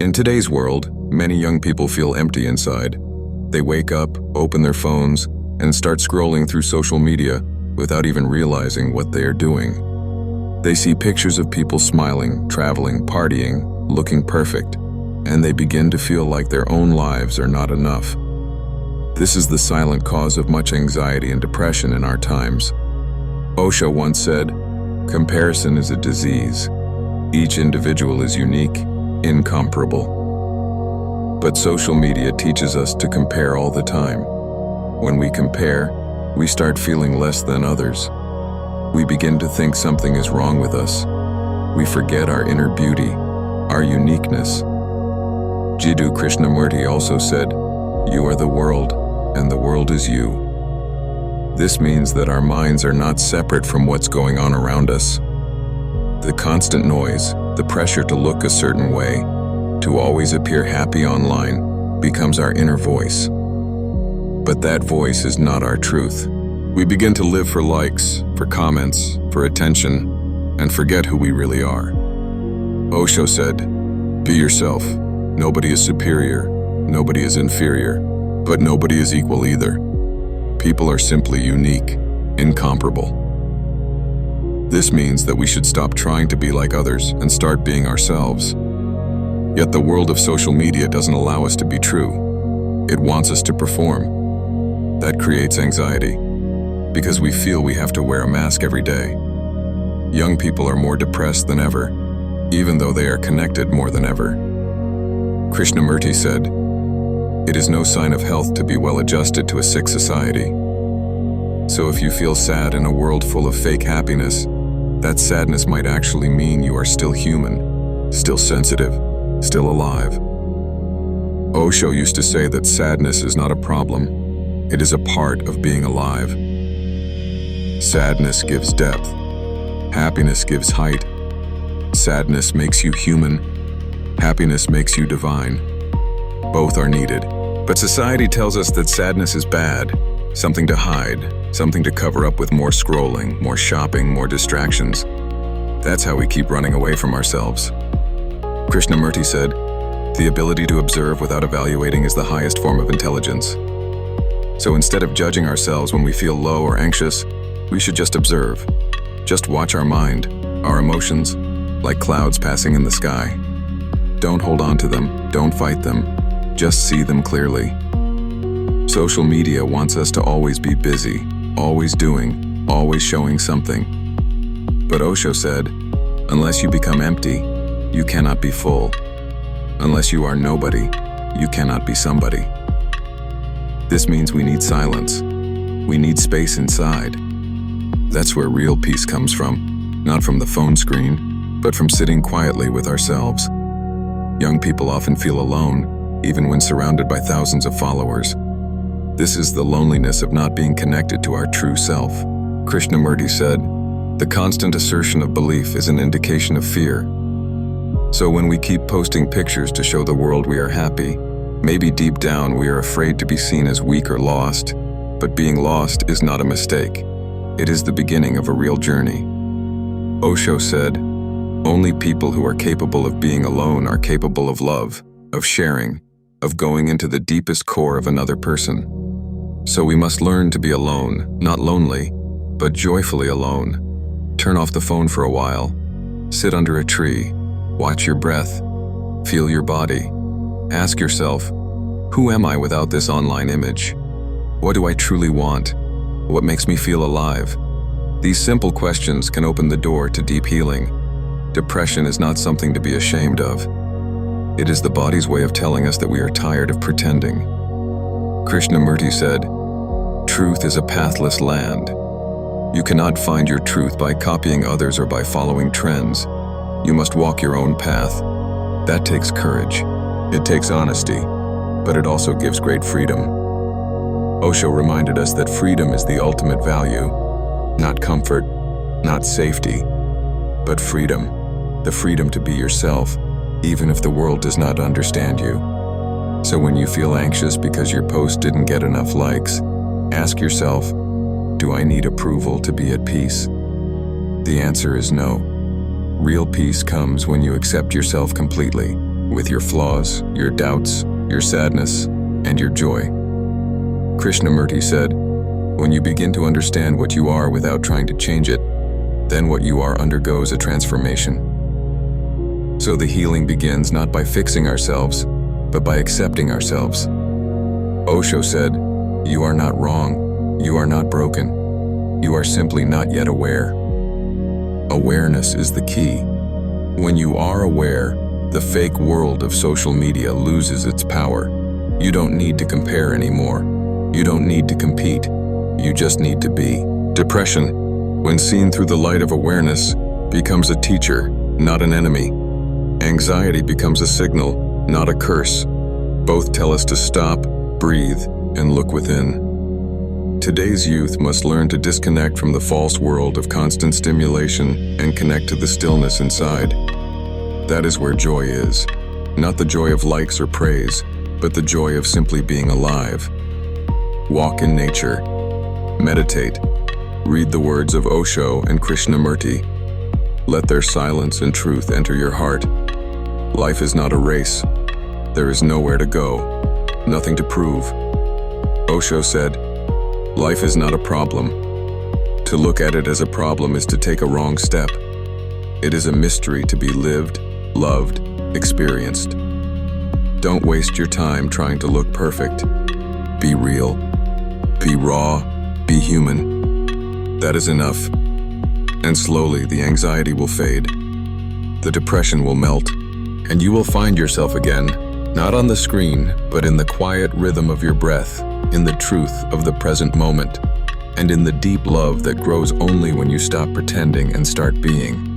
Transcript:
In today's world, many young people feel empty inside. They wake up, open their phones, and start scrolling through social media without even realizing what they are doing. They see pictures of people smiling, traveling, partying, looking perfect, and they begin to feel like their own lives are not enough. This is the silent cause of much anxiety and depression in our times. Osho once said, "Comparison is a disease. Each individual is unique, incomparable." But social media teaches us to compare all the time. When we compare, we start feeling less than others. We begin to think something is wrong with us. We forget our inner beauty, our uniqueness. Jiddu Krishnamurti also said, "You are the world, and the world is you." This means that our minds are not separate from what's going on around us. The constant noise, the pressure to look a certain way, to always appear happy online, becomes our inner voice. But that voice is not our truth. We begin to live for likes, for comments, for attention, and forget who we really are. Osho said, "Be yourself. Nobody is superior, nobody is inferior, but nobody is equal either. People are simply unique, incomparable." This means that we should stop trying to be like others and start being ourselves. Yet the world of social media doesn't allow us to be true. It wants us to perform. That creates anxiety, because we feel we have to wear a mask every day. Young people are more depressed than ever, even though they are connected more than ever. Krishnamurti said, "It is no sign of health to be well adjusted to a sick society." So if you feel sad in a world full of fake happiness, that sadness might actually mean you are still human, still sensitive, still alive. Osho used to say that sadness is not a problem, it is a part of being alive. Sadness gives depth. Happiness gives height. Sadness makes you human. Happiness makes you divine. Both are needed. But society tells us that sadness is bad, something to hide, something to cover up with more scrolling, more shopping, more distractions. That's how we keep running away from ourselves. Krishnamurti said, "The ability to observe without evaluating is the highest form of intelligence." So instead of judging ourselves when we feel low or anxious, we should just observe. Just watch our mind, our emotions, like clouds passing in the sky. Don't hold on to them, don't fight them, just see them clearly. Social media wants us to always be busy, always doing, always showing something. But Osho said, unless you become empty, you cannot be full. Unless you are nobody, you cannot be somebody. This means we need silence. We need space inside. That's where real peace comes from, not from the phone screen, but from sitting quietly with ourselves. Young people often feel alone, even when surrounded by thousands of followers. This is the loneliness of not being connected to our true self. Krishnamurti said, "The constant assertion of belief is an indication of fear." So when we keep posting pictures to show the world we are happy, maybe deep down we are afraid to be seen as weak or lost, but being lost is not a mistake. It is the beginning of a real journey. Osho said, "Only people who are capable of being alone are capable of love, of sharing, of going into the deepest core of another person." So we must learn to be alone, not lonely, but joyfully alone. Turn off the phone for a while. Sit under a tree. Watch your breath. Feel your body. Ask yourself, who am I without this online image? What do I truly want? What makes me feel alive? These simple questions can open the door to deep healing. Depression is not something to be ashamed of. It is the body's way of telling us that we are tired of pretending. Krishnamurti said, "Truth is a pathless land." You cannot find your truth by copying others or by following trends. You must walk your own path. That takes courage. It takes honesty, but it also gives great freedom. Osho reminded us that freedom is the ultimate value, not comfort, not safety, but freedom. The freedom to be yourself, even if the world does not understand you. So when you feel anxious because your post didn't get enough likes, ask yourself, do I need approval to be at peace? The answer is no. Real peace comes when you accept yourself completely, with your flaws, your doubts, your sadness, and your joy. Krishnamurti said, "When you begin to understand what you are without trying to change it, then what you are undergoes a transformation." So the healing begins not by fixing ourselves, but by accepting ourselves. Osho said, "You are not wrong, you are not broken, you are simply not yet aware." Awareness is the key. When you are aware, the fake world of social media loses its power. You don't need to compare anymore. You don't need to compete. You just need to be. Depression, when seen through the light of awareness, becomes a teacher, not an enemy. Anxiety becomes a signal, not a curse. Both tell us to stop, breathe, and look within. Today's youth must learn to disconnect from the false world of constant stimulation and connect to the stillness inside. That is where joy is. Not the joy of likes or praise, but the joy of simply being alive. Walk in nature. Meditate. Read the words of Osho and Krishnamurti. Let their silence and truth enter your heart. Life is not a race. There is nowhere to go, nothing to prove. Osho said, "Life is not a problem. To look at it as a problem is to take a wrong step. It is a mystery to be lived, loved, experienced. Don't waste your time trying to look perfect. Be real. Be raw. Be human. That is enough. And slowly the anxiety will fade. The depression will melt. And you will find yourself again, not on the screen, but in the quiet rhythm of your breath, in the truth of the present moment, and in the deep love that grows only when you stop pretending and start being."